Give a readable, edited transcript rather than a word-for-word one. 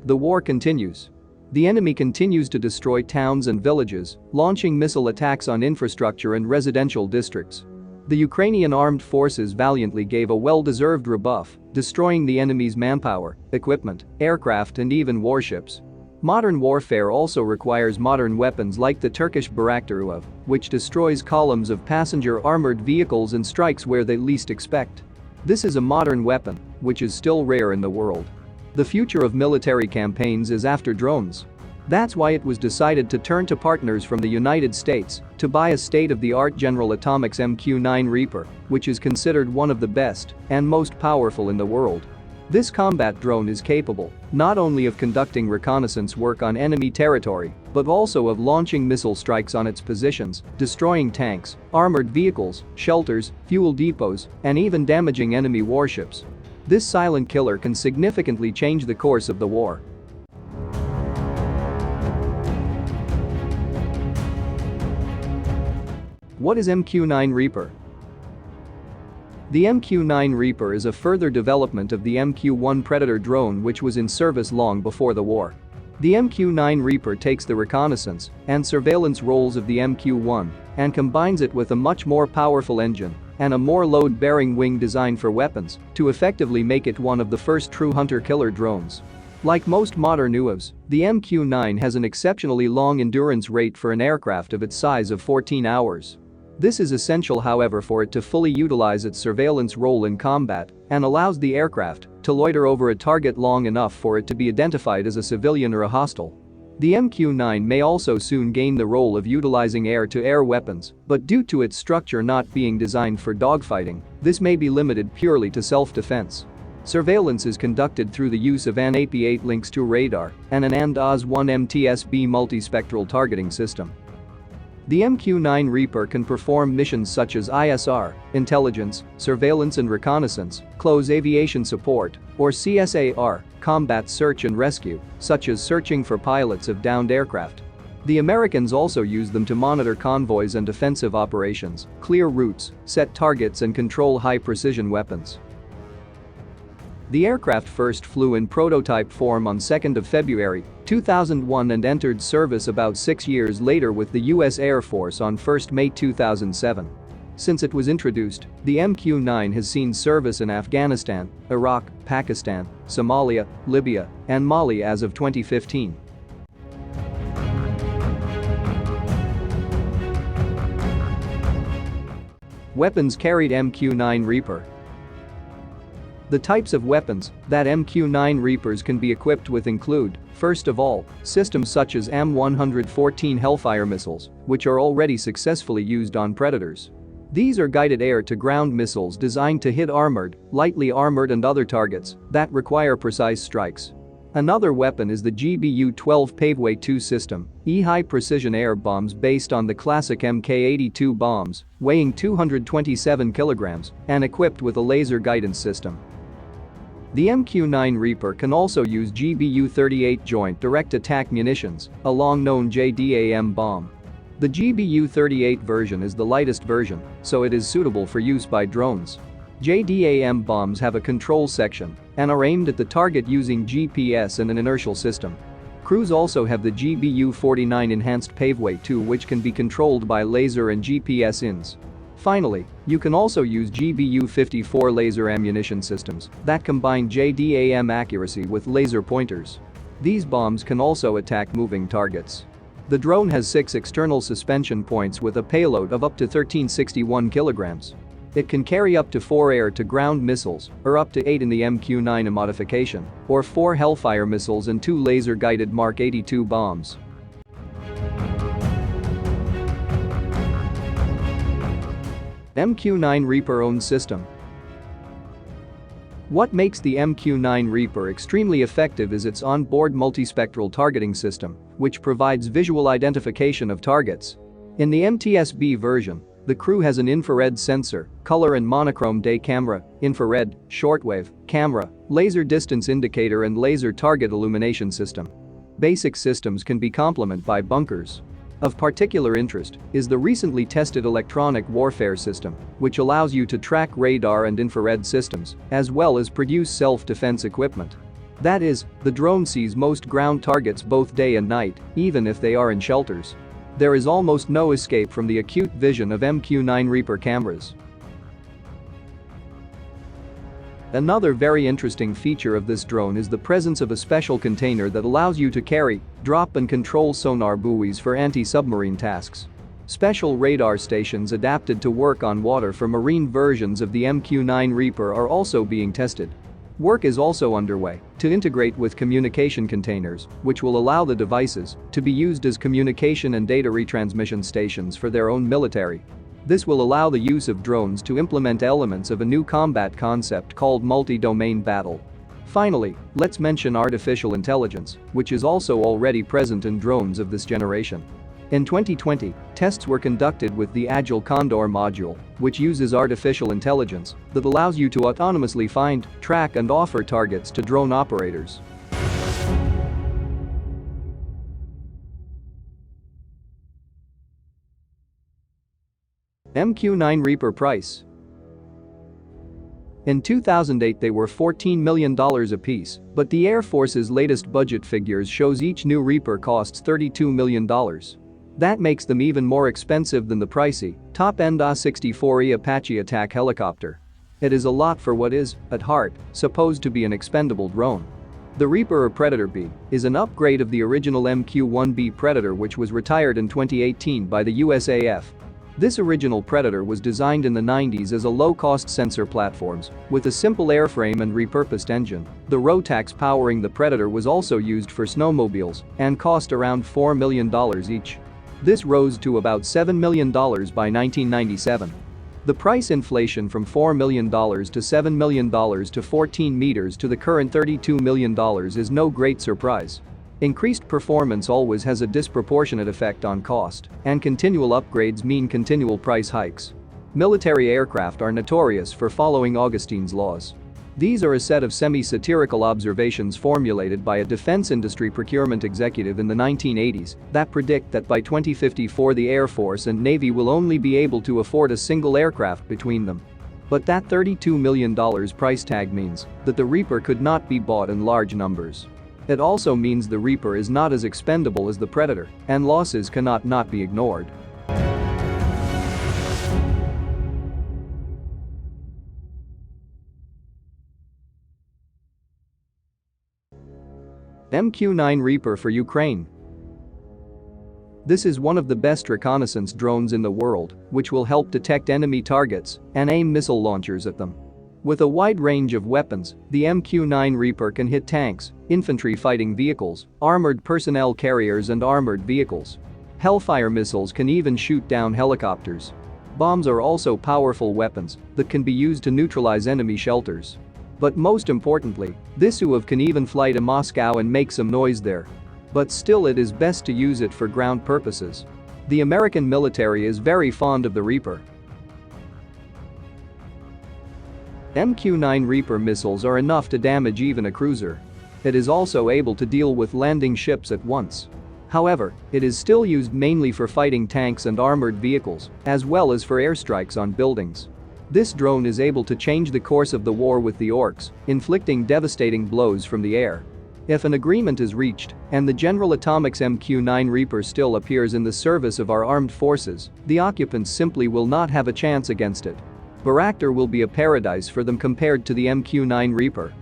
The war continues. The enemy continues to destroy towns and villages, launching missile attacks on infrastructure and residential districts. The Ukrainian armed forces valiantly gave a well-deserved rebuff, destroying the enemy's manpower, equipment, aircraft and even warships. Modern warfare also requires modern weapons like the Turkish Bayraktar UAV, which destroys columns of passenger armored vehicles and strikes where they least expect. This is a modern weapon, which is still rare in the world. The future of military campaigns is after drones. That's why it was decided to turn to partners from the United States to buy a state-of-the-art General Atomics MQ-9 Reaper, which is considered one of the best and most powerful in the world. This combat drone is capable not only of conducting reconnaissance work on enemy territory, but also of launching missile strikes on its positions, destroying tanks, armored vehicles, shelters, fuel depots, and even damaging enemy warships. This silent killer can significantly change the course of the war. What is MQ-9 Reaper? The MQ-9 Reaper is a further development of the MQ-1 Predator drone which was in service long before the war. The MQ-9 Reaper takes the reconnaissance and surveillance roles of the MQ-1 and combines it with a much more powerful engine and a more load-bearing wing designed for weapons to effectively make it one of the first true hunter-killer drones. Like most modern UAVs, the MQ-9 has an exceptionally long endurance rate for an aircraft of its size of 14 hours. This is essential, however, for it to fully utilize its surveillance role in combat and allows the aircraft to loiter over a target long enough for it to be identified as a civilian or a hostile. The MQ-9 may also soon gain the role of utilizing air-to-air weapons, but due to its structure not being designed for dogfighting, this may be limited purely to self-defense. Surveillance is conducted through the use of an AP-8 Lynx 2 radar and an AND-OS-1 MTSB multispectral targeting system. The MQ-9 Reaper can perform missions such as ISR, intelligence, surveillance and reconnaissance, close aviation support, or CSAR, combat search and rescue, such as searching for pilots of downed aircraft. The Americans also use them to monitor convoys and defensive operations, clear routes, set targets and control high-precision weapons. The aircraft first flew in prototype form on 2 February 2001 and entered service about 6 years later with the U.S. Air Force on 1 May 2007. Since it was introduced, the MQ-9 has seen service in Afghanistan, Iraq, Pakistan, Somalia, Libya, and Mali as of 2015. Weapons carried MQ-9 Reaper. The types of weapons that MQ-9 Reapers can be equipped with include, first of all, systems such as M114 Hellfire missiles, which are already successfully used on Predators. These are guided air-to-ground missiles designed to hit armored, lightly armored and other targets that require precise strikes. Another weapon is the GBU-12 Paveway 2 system, high-precision air bombs based on the classic Mk-82 bombs, weighing 227 kilograms and equipped with a laser guidance system. The MQ-9 Reaper can also use GBU-38 Joint Direct Attack Munitions, a long-known JDAM bomb. The GBU-38 version is the lightest version, so it is suitable for use by drones. JDAM bombs have a control section and are aimed at the target using GPS and an inertial system. Crews also have the GBU-49 Enhanced Paveway 2, which can be controlled by laser and GPS INS. Finally, you can also use GBU-54 laser ammunition systems that combine JDAM accuracy with laser pointers. These bombs can also attack moving targets. The drone has 6 external suspension points with a payload of up to 1361 kilograms. It can carry up to 4 air-to-ground missiles, or up to 8 in the MQ-9 modification, or 4 Hellfire missiles and 2 laser-guided Mark 82 bombs. MQ-9 Reaper owned system. What makes the MQ-9 Reaper extremely effective is its on-board multispectral targeting system, which provides visual identification of targets. In the MTSB version, the crew has an infrared sensor, color and monochrome day camera, infrared, shortwave, camera, laser distance indicator and laser target illumination system. Basic systems can be complemented by bunkers. Of particular interest is the recently tested electronic warfare system, which allows you to track radar and infrared systems, as well as produce self-defense equipment. That is, the drone sees most ground targets both day and night, even if they are in shelters. There is almost no escape from the acute vision of MQ-9 Reaper cameras. Another very interesting feature of this drone is the presence of a special container that allows you to carry, drop and control sonar buoys for anti-submarine tasks. Special radar stations adapted to work on water for marine versions of the MQ-9 Reaper are also being tested. Work is also underway to integrate with communication containers, which will allow the devices to be used as communication and data retransmission stations for their own military. This will allow the use of drones to implement elements of a new combat concept called multi-domain battle. Finally, let's mention artificial intelligence, which is also already present in drones of this generation. In 2020, tests were conducted with the Agile Condor module, which uses artificial intelligence that allows you to autonomously find, track and offer targets to drone operators. MQ-9 Reaper price. In 2008 they were $14 million apiece, but the Air Force's latest budget figures shows each new Reaper costs $32 million. That makes them even more expensive than the pricey, top-end A-64E Apache attack helicopter. It is a lot for what is, at heart, supposed to be an expendable drone. The Reaper or Predator B is an upgrade of the original MQ-1B Predator, which was retired in 2018 by the USAF. This original Predator was designed in the 90s as a low-cost sensor platforms with a simple airframe and repurposed engine. The Rotax powering the Predator was also used for snowmobiles and cost around $4 million each. This rose to about $7 million by 1997. The price inflation from $4 million to $7 million to 14 meters to the current $32 million is no great surprise. Increased performance always has a disproportionate effect on cost, and continual upgrades mean continual price hikes. Military aircraft are notorious for following Augustine's laws. These are a set of semi-satirical observations formulated by a defense industry procurement executive in the 1980s that predict that by 2054 the Air Force and Navy will only be able to afford a single aircraft between them. But that $32 million price tag means that the Reaper could not be bought in large numbers. It also means the Reaper is not as expendable as the Predator, and losses cannot not be ignored. MQ-9 Reaper for Ukraine. This is one of the best reconnaissance drones in the world, which will help detect enemy targets and aim missile launchers at them. With a wide range of weapons, the MQ-9 Reaper can hit tanks, infantry fighting vehicles, armored personnel carriers and armored vehicles. Hellfire missiles can even shoot down helicopters. Bombs are also powerful weapons that can be used to neutralize enemy shelters. But most importantly, this UAV can even fly to Moscow and make some noise there. But still it is best to use it for ground purposes. The American military is very fond of the Reaper. MQ-9 Reaper missiles are enough to damage even a cruiser. It is also able to deal with landing ships at once. However, it is still used mainly for fighting tanks and armored vehicles, as well as for airstrikes on buildings. This drone is able to change the course of the war with the orcs, inflicting devastating blows from the air. If an agreement is reached, and the General Atomics MQ-9 Reaper still appears in the service of our armed forces, the occupants simply will not have a chance against it. Bayraktar will be a paradise for them compared to the MQ-9 Reaper.